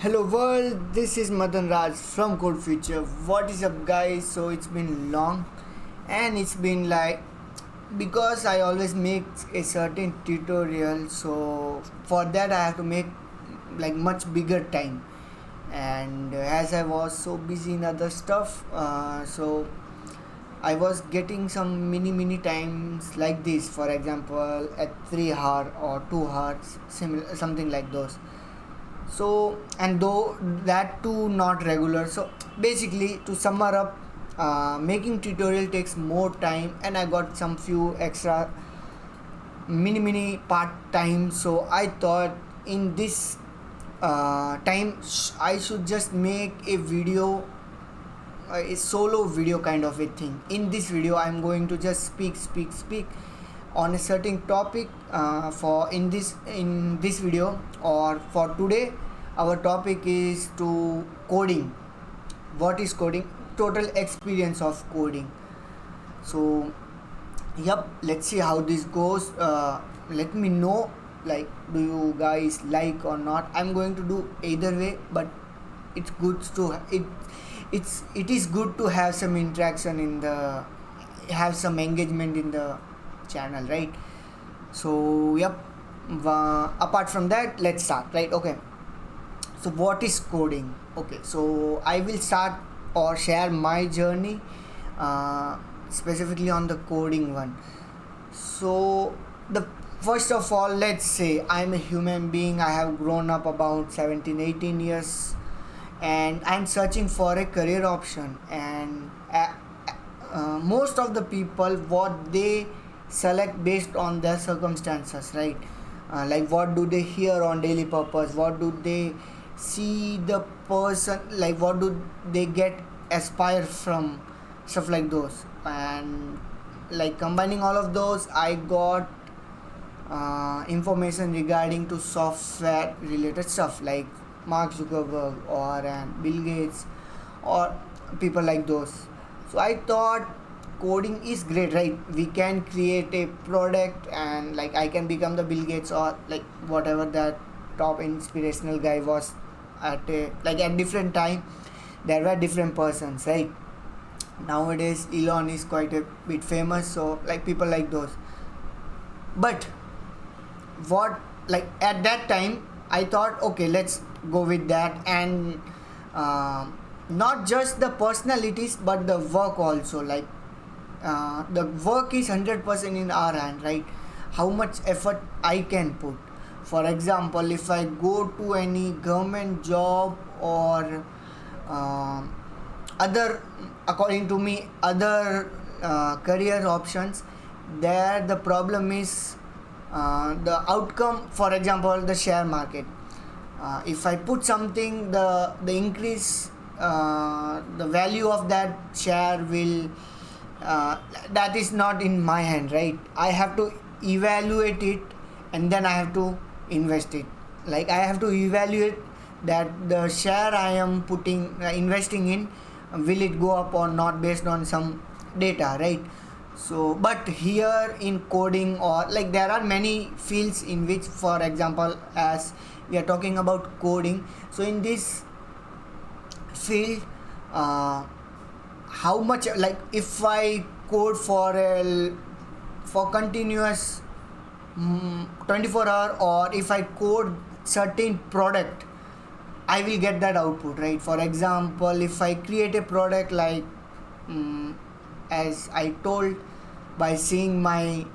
Hello world, this is Madan Raj from Code Future. What is up guys? So it's been long and it's been like because I always make a certain tutorial, so for that I have to make like much bigger time, and as I was so busy in other stuff, so I was getting some mini times like this, for example at 3 hour or 2 hours, similar something like those. So and though that too not regular, so basically to sum up, making tutorial takes more time and I got some few extra mini part time, so I thought in this time I should just make a video, a solo video kind of a thing. In this video I'm going to just speak on a certain topic. For in this video or for today, our topic is to coding. What is coding? Total experience of coding. So yep, let's see how this goes. Let me know, like, do you guys like or not? I'm going to do either way, but it's good to it is good to have some interaction in the have some engagement in the channel, right? So yep, apart from that, let's start, right? Okay, so what is coding? Okay, so I will start or share my journey, specifically on the coding one. So the first of all, let's say I'm a human being. I have grown up about 17-18 years, and I'm searching for a career option. And most of the people, what they select based on their circumstances, right? Like what do they hear on daily purpose, what do they see the person, like what do they get aspire from, stuff like those. And like combining all of those, I got information regarding to software related stuff like Mark Zuckerberg or Bill Gates or people like those. So I thought coding is great, right? We can create a product, and like I can become the Bill Gates or like whatever that top inspirational guy was at a, like at different time there were different persons, right? Nowadays Elon is quite a bit famous, so like people like those. But what, like at that time I thought, okay, let's go with that. And not just the personalities but the work also, like the work is 100% in our hand, right? How much effort I can put. For example, if I go to any government job or other, according to me, other career options, there the problem is the outcome. For example, the share market, if I put something, the increase, the value of that share will, that is not in my hand, right? I have to evaluate it and then I have to invest it. Like I have to evaluate that the share I am putting, investing in, will it go up or not based on some data, right? So but here in coding, or like there are many fields in which, for example, as we are talking about coding, so in this field, how much, like if I code for continuous 24 hour, or if I code certain product, I will get that output, right? For example, if I create a product like, as I told, by seeing my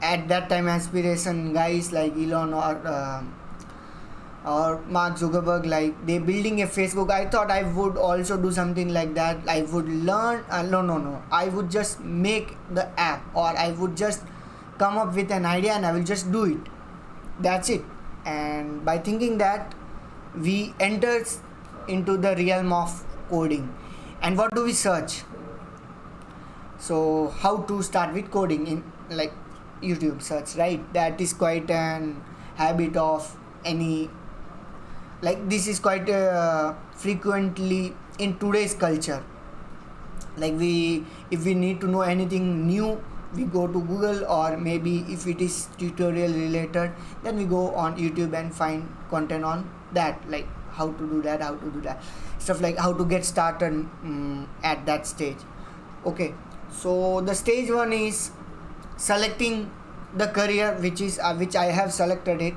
at that time aspiration guys like Elon or Mark Zuckerberg, like they building a Facebook, I thought I would also do something like that. I would learn, no, I would just make the app, or I would just come up with an idea and I will just do it. That's it. And by thinking that, we enter into the realm of coding. And what do we search? So how to start with coding in, like, YouTube search, right? That is quite an habit of any, like this is quite frequently in today's culture. Like if we need to know anything new, we go to Google, or maybe if it is tutorial related, then we go on YouTube and find content on that. Like how to do that, stuff like how to get started at that stage. Okay, so the stage one is selecting the career, which I have selected it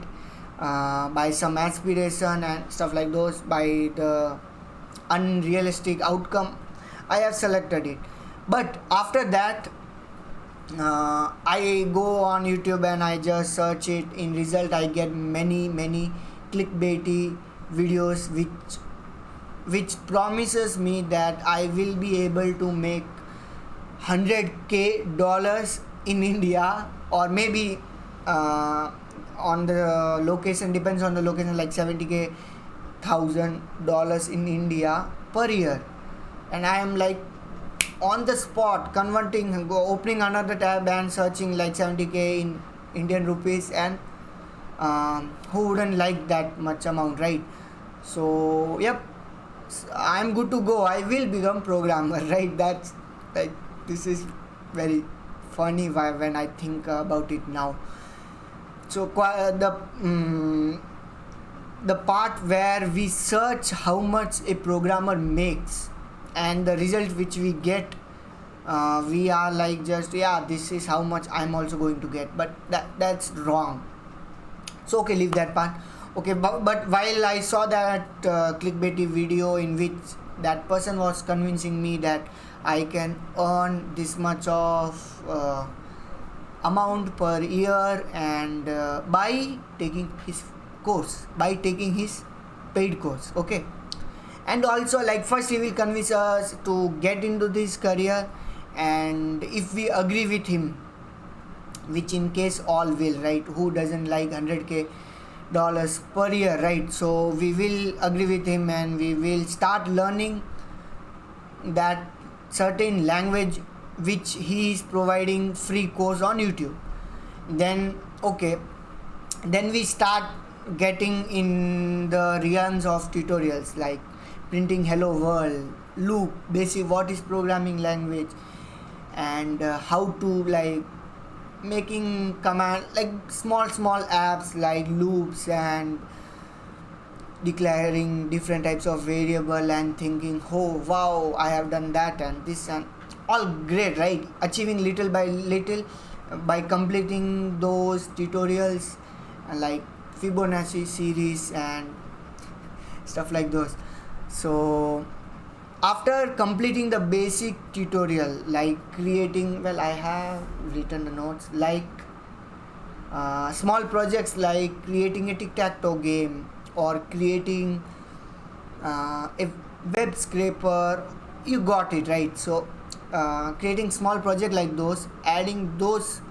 by some aspiration and stuff like those, by the unrealistic outcome I have selected it. But after that, I go on YouTube and I just search it. In result, I get many clickbaity videos which promises me that I will be able to make $100K in India, or maybe on the location, depends on the location, like $70,000 in India per year. And I am like on the spot opening another tab and searching like 70K in Indian rupees, and who wouldn't like that much amount, right? So yep, I'm good to go. I will become programmer, right? That's like, this is very funny when I think about it now. So the part where we search how much a programmer makes and the result which we get, we are like, just, yeah, this is how much I'm also going to get, but that's wrong. So okay, leave that part. Okay, but while I saw that clickbaity video in which that person was convincing me that I can earn this much of amount per year, and by taking his paid course. Okay, and also, like, first he will convince us to get into this career, and if we agree with him, which in case all will, right? Who doesn't like $100K per year, right? So we will agree with him and we will start learning that certain language which he is providing free course on YouTube. Then okay, then we start getting in the realms of tutorials like printing hello world, loop, basic what is programming language, and how to like making command, like small apps like loops, and declaring different types of variable and thinking, oh wow, I have done that and this, and all great, right? Achieving little by little by completing those tutorials, like Fibonacci series and stuff like those. So after completing the basic tutorial, like creating, well, I have written the notes, like small projects like creating a tic-tac-toe game, or creating a web scraper, you got it, right? So creating small project like those, adding those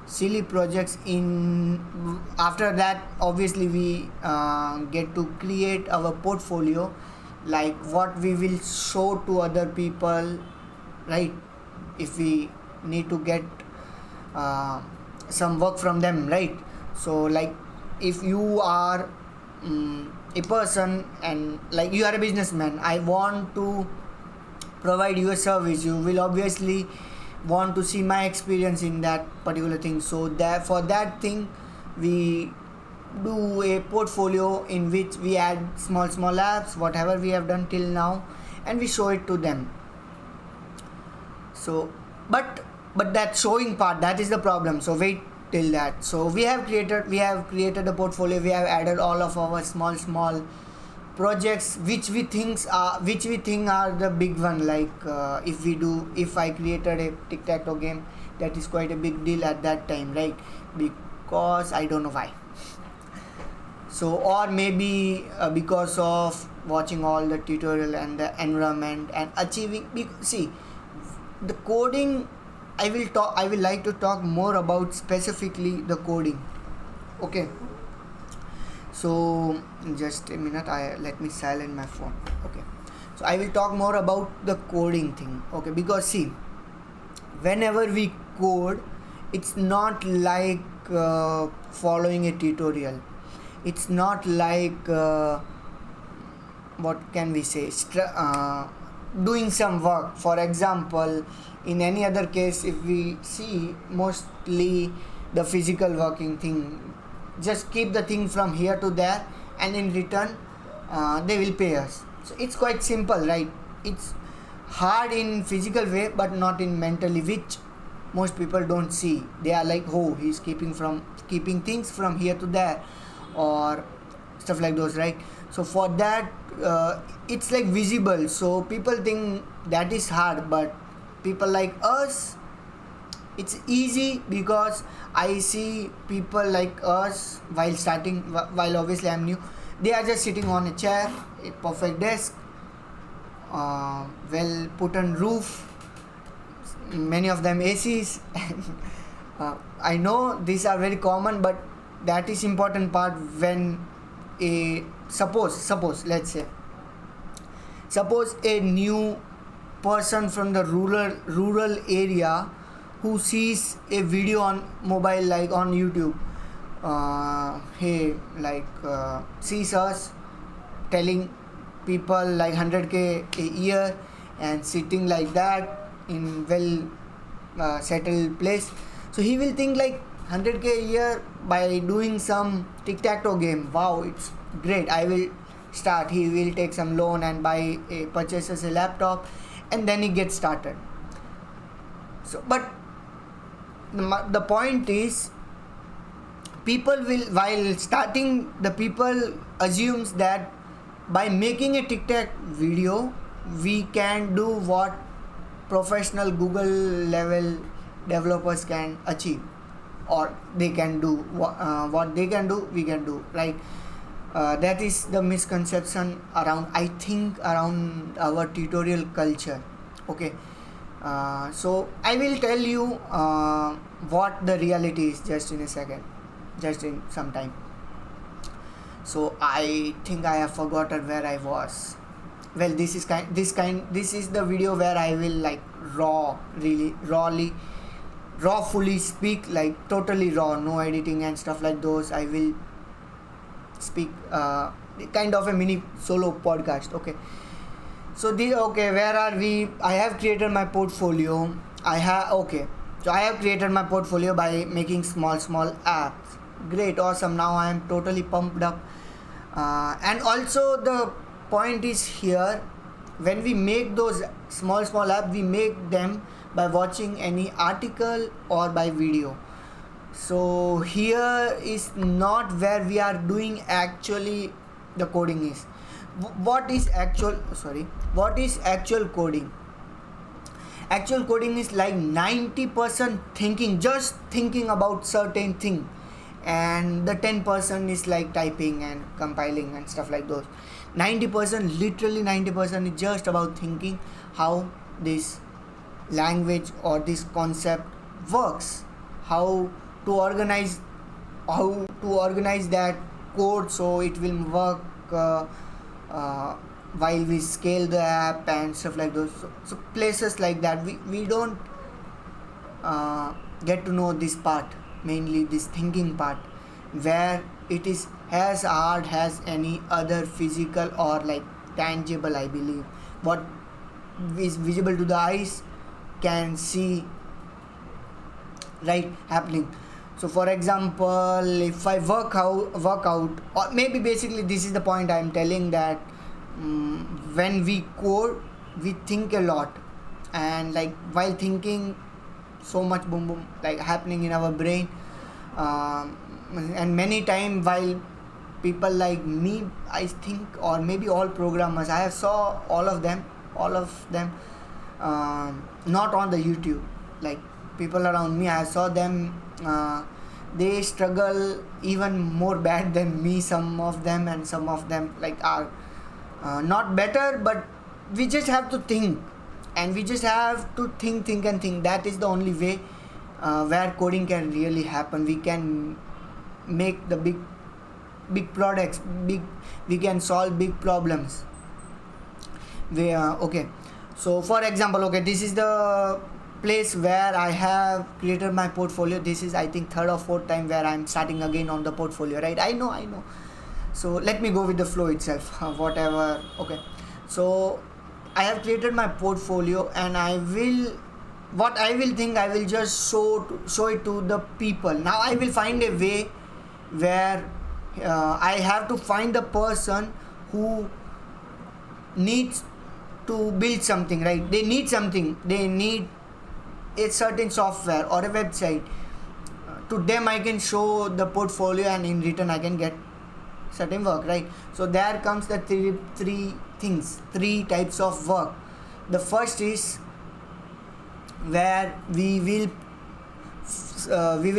silly projects in. After that, obviously we get to create our portfolio, like what we will show to other people, right? If we need to get some work from them, right? So like if you are a person and like you are a businessman, I want to provide you a service, you will obviously want to see my experience in that particular thing. So that for that thing we do a portfolio in which we add small apps, whatever we have done till now, and we show it to them. So but that showing part, that is the problem. So wait till that. So we have created a portfolio, we have added all of our small projects which we think are the big one, like if I created a tic-tac-toe game, that is quite a big deal at that time, right? Because I don't know why. So, or maybe because of watching all the tutorial and the environment and achieving. See, the coding, I will like to talk more about specifically the coding. Okay. So just a minute, let me silence my phone. Okay. So I will talk more about the coding thing. Okay, because see, whenever we code, it's not like following a tutorial. It's not like what can we say, doing some work. For example, in any other case, if we see mostly the physical working thing, just keep the thing from here to there, and in return they will pay us. So it's quite simple, right? It's hard in physical way but not in mentally, which most people don't see. They are like, oh, he's keeping things from here to there, or stuff like those, right? So for that, it's like visible, so people think that is hard, but people like us, it's easy, because I see people like us while obviously I'm new. They are just sitting on a chair, a perfect desk, well put on roof, many of them ACs. I know these are very common, but that is important part. When a suppose let's say, suppose a new person from the rural area who sees a video on mobile, like on YouTube, sees us telling people like 100k a year and sitting like that in well settled place. So he will think like 100k a year by doing some tic-tac-toe game. Wow, it's great, I will start. He will take some loan and purchases a laptop, and then he gets started. So but the point is, people will, while starting, the people assumes that by making a tic-tac video we can do what professional Google level developers can achieve, or they can do what they can do, we can do, right? That is the misconception around, I think, around our tutorial culture. Okay, so I will tell you what the reality is just in a second, just in some time. So I think I have forgotten where I was. Well, this is the video where I will like rawfully speak, like totally raw, no editing and stuff like those. I will speak kind of a mini solo podcast. Okay, so where are we? I have created my portfolio. So I have created my portfolio by making small apps. Great, awesome. Now I am totally pumped up. And also the point is here, when we make those small apps, we make them by watching any article or by video. So here is not where we are doing actually the coding is. What is actual coding? Actual coding is like 90% thinking, just thinking about certain thing, and the 10% is like typing and compiling and stuff like those. 90%, literally 90%, is just about thinking how this language or this concept works, how to organize that code so it will work while we scale the app and stuff like those. So places like that, we don't get to know this part, mainly this thinking part, where it is as hard as any other physical or like tangible, I believe. What is visible to the eyes can see, right, happening. So for example, if I work out, or maybe basically this is the point I am telling, that when we code, we think a lot, and like while thinking, so much boom like happening in our brain, and many time while people like me, I think, or maybe all programmers, I have saw all of them, not on the YouTube, like people around me, I saw them, they struggle even more bad than me, some of them, and some of them like are not better, but we just have to think, and we just have to think. That is the only way where coding can really happen. We can make the big products, we can solve big problems. Okay, so for example, this is the place where I have created my portfolio. This is, I think, third or fourth time where I'm starting again on the portfolio, right? I know. So let me go with the flow itself, whatever. Okay, so I have created my portfolio, and I will just show it to the people. Now I will find a way where I have to find the person who needs to build something, right? They need something, they need a certain software or a website. To them I can show the portfolio, and in return I can get certain work, right? So there comes the three types of work. The first is where we will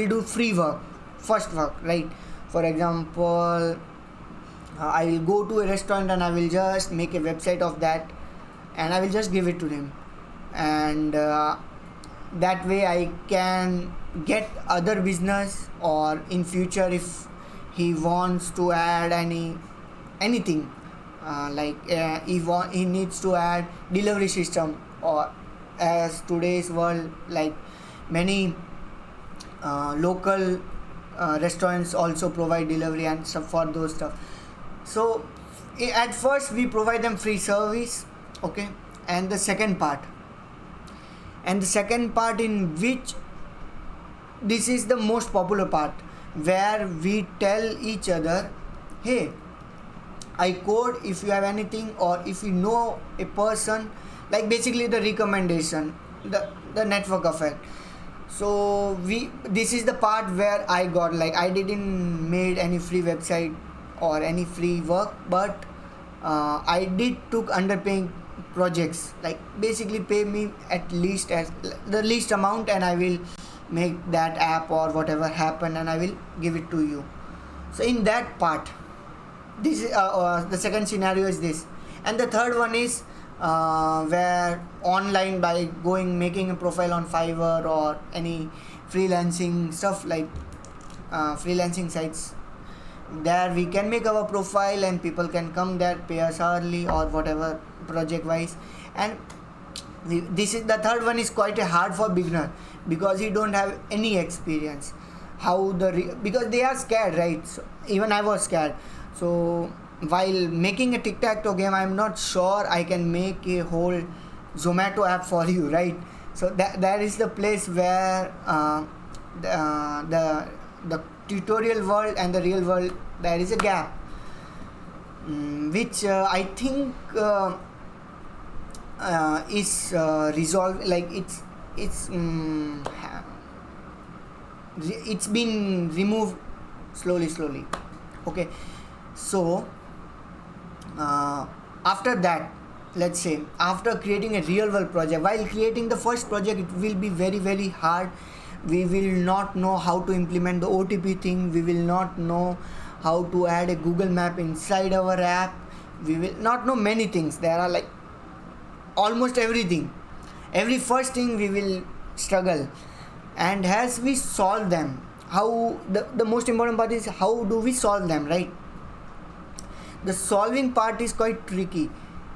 do free work, first work, right? For example, I will go to a restaurant and I will just make a website of that, and I will just give it to him, and that way I can get other business, or in future if he wants to add anything, he needs to add delivery system, or as today's world, like many local restaurants also provide delivery and stuff for those stuff. So at first we provide them free service, okay? And the second part in which this is the most popular part, where we tell each other, hey, I code, if you have anything, or if you know a person, like basically the recommendation, the network effect. So this is the part where I got, like, I didn't made any free website or any free work, but I did took underpaying projects, like basically pay me at least as the least amount, and I will make that app or whatever happen, and I will give it to you. So in that part, this is the second scenario is this. And the third one is where online, by making a profile on Fiverr or any freelancing stuff, like freelancing sites. There we can make our profile and people can come there, pay us hourly or whatever, project wise. And this is the third one is quite a hard for beginner, because he don't have any experience because they are scared, right? So even I was scared. So while making a tic-tac-toe game, I'm not sure I can make a whole Zomato app for you, right? So that is the place where the tutorial world and the real world, there is a gap, which I think is resolved, like it's been removed slowly, okay? So after that, let's say after creating a real world project, while creating the first project, it will be very, very hard. We will not know how to implement the OTP thing. We will not know how to add a Google map inside our app. We will not know many things. There are like almost everything. Every first thing we will struggle. And as we solve them, how the most important part is how do we solve them, right? The solving part is quite tricky.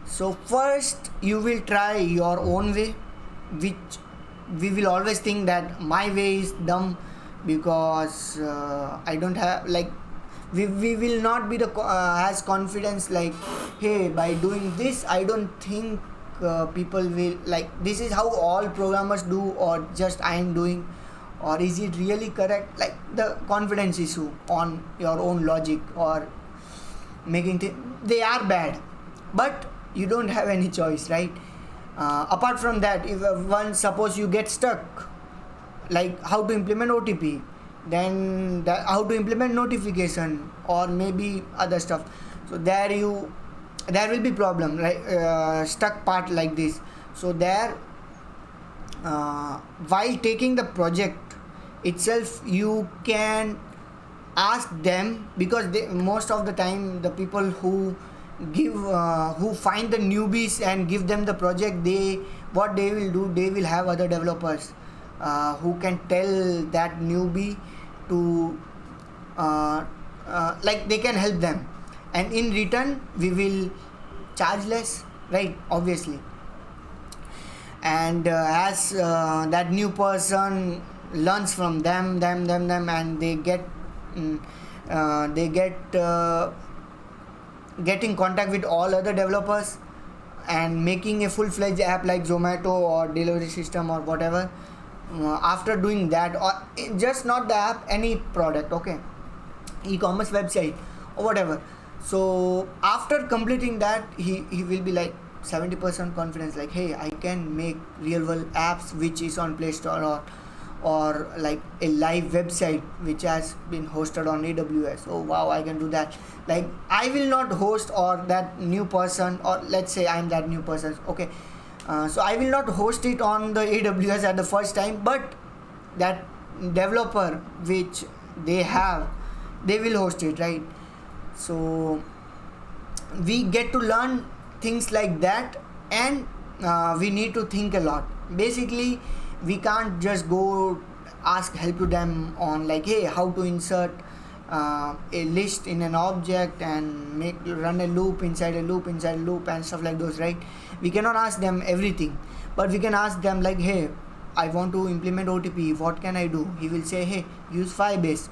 So first you will try your own way, which we will always think that my way is dumb, because I don't have, like, we will not be as confidence, like, hey, by doing this I don't think people will like, this is how all programmers do, or just I am doing, or is it really correct? Like the confidence issue on your own logic or making things, they are bad, but you don't have any choice, right? Apart from that, if suppose you get stuck, like how to implement OTP, then how to implement notification, or maybe other stuff. So there will be problem, right? Stuck part like this. So there, while taking the project itself, you can ask them, because most of the time the people who find the newbies and give them the project, what they will do, they will have other developers who can tell that newbie to like they can help them, and in return we will charge less, right? Obviously. And as that new person learns from them, and they get get in contact with all other developers and making a full-fledged app like Zomato or delivery system or whatever. After doing that, or just not the app, any product, okay, e-commerce website or whatever, So after completing that, he will be like 70% confidence, like, hey, I can make real world apps which is on Play Store, or like a live website which has been hosted on AWS. Oh wow, I can do that. Like, I will not host, or that new person, or let's say I'm that new person, okay. So I will not host it on the AWS at the first time, but that developer which they have, they will host it, right? So we get to learn things like that, and we need to think a lot. Basically, we can't just go ask help to them on, like, hey, how to insert a list in an object and run a loop inside a loop inside a loop and stuff like those, right? We cannot ask them everything, but we can ask them like, hey, I want to implement OTP, what can I do? He will say, hey, use Firebase.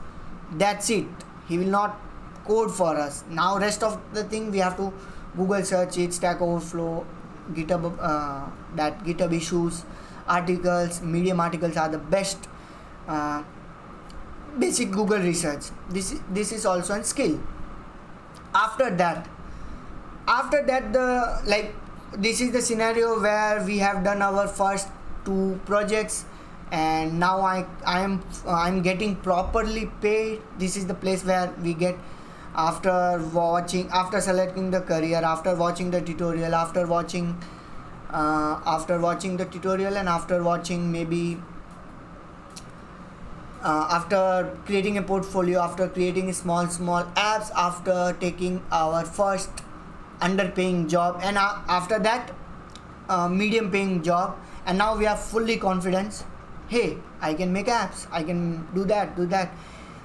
That's it. He will not code for us. Now rest of the thing we have to Google search it, Stack Overflow, GitHub, that GitHub issues, articles, Medium articles are the best. Basic Google research. This is also a skill. After that, the, like, this is the scenario where we have done our first 2 projects, and now I'm getting properly paid. This is the place where we get, after selecting the career, after watching the tutorial, after watching the tutorial, and after watching maybe after creating a portfolio, after creating small apps, after taking our first underpaying job, and after that medium paying job, and now we are fully confident, hey, I can make apps, I can do that.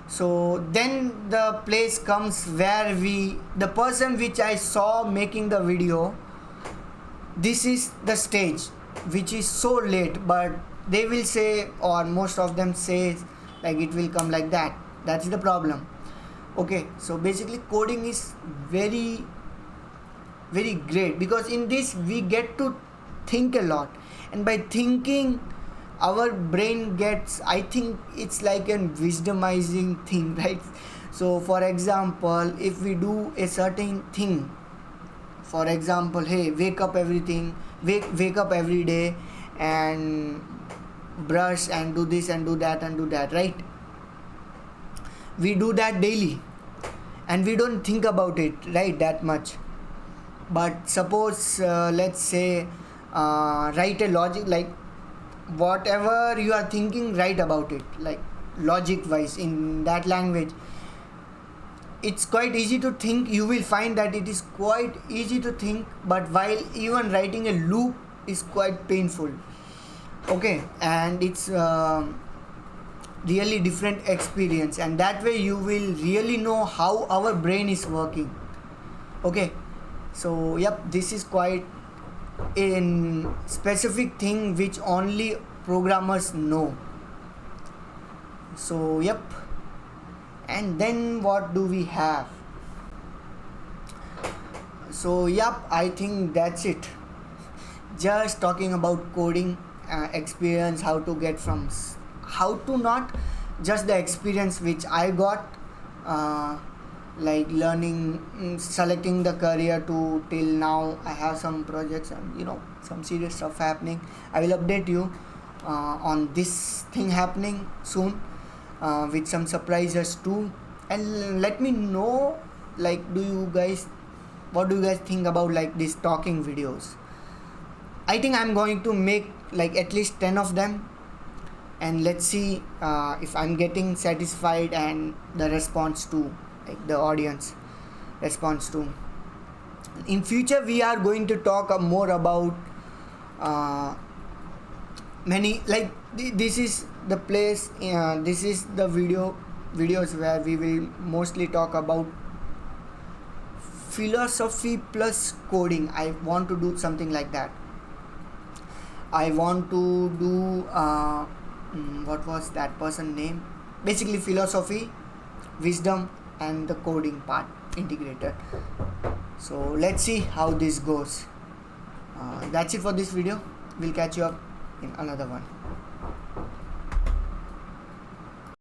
So then the place comes where the person which I saw making the video, this is the stage which is so late, but they will say, or most of them say, like, it will come like that. That's the problem. Okay, so basically coding is very, very great, because in this we get to think a lot, and by thinking our brain gets, I think it's like a wisdomizing thing, right? So for example, if we do a certain thing, for example, hey, wake up every day and brush and do this and do that, right? We do that daily and we don't think about it, right, that much. But suppose let's say write a logic, like whatever you are thinking, write about it, like logic wise, in that language. It's quite easy to think. You will find that it is quite easy to think, but while even writing a loop is quite painful. Okay, and it's really different experience, and that way you will really know how our brain is working. Okay, so yep, this is quite a specific thing which only programmers know. So yep, and then what do we have? So yep, I think that's it. Just talking about coding experience, how to get from, how to, not just the experience which I got, like learning, selecting the career to till now. I have some projects and some serious stuff happening. I will update you on this thing happening soon, with some surprises too. And let me know, like, what do you guys think about like these talking videos? I think I'm going to make like at least 10 of them, and let's see if I'm getting satisfied and the response too, like the audience response too. In future we are going to talk more about many, like this is the place, this is the videos where we will mostly talk about philosophy plus coding. I want to do something like that. I want to do what was that person name? Basically philosophy, wisdom, and the coding part integrated. So let's see how this goes. That's it for this video. We'll catch you up in another one.